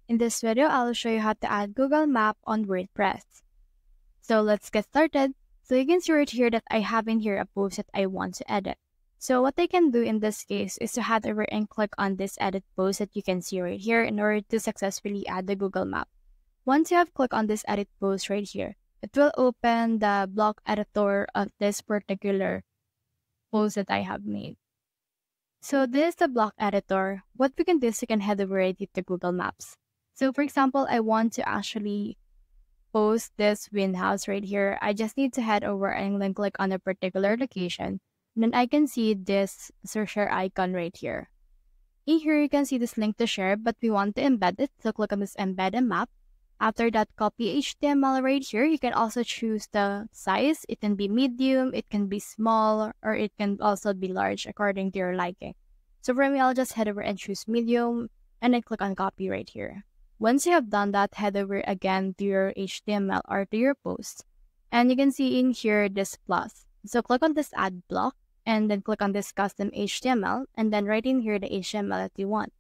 In this video, I'll show you how to add Google Map on WordPress. So let's get started. So you can see right here that I have in here a post that I want to edit. So what I can do in this case is to head over and click on this edit post that you can see right here in order to successfully add the Google Map. Once you have clicked on this edit post right here, it will open the block editor of this particular post that I have made. So this is the block editor. What we can do is we can head over right to Google Maps. So for example, I want to actually post this wind house right here. I just need to head over and then click on a particular location. And then I can see this share icon right here. In here, you can see this link to share, but we want to embed it. So click on this embed and map. After that, copy HTML right here. You can also choose the size. It can be medium, it can be small, or it can also be large according to your liking. So for me, I'll just head over and choose medium and then click on copy right here. Once you have done that, head over again to your HTML or to your post. And you can see in here this plus. So click on this add block and then click on this custom HTML and then write in here the HTML that you want.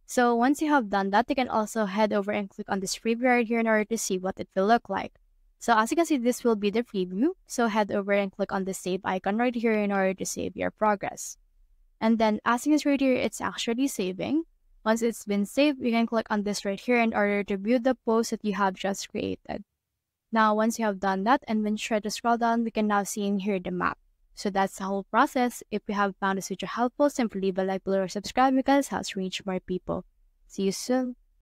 So once you have done that, you can also head over and click on this preview right here in order to see what it will look like. So as you can see, this will be the preview. So head over and click on the save icon right here in order to save your progress. And then as you can see right here, it's actually saving. Once it's been saved, you can click on this right here in order to view the post that you have just created. Now, once you have done that and when you try to scroll down, we can now see in here the map. So that's the whole process. If you have found this video helpful, simply leave a like below or subscribe because it helps reach more people. See you soon.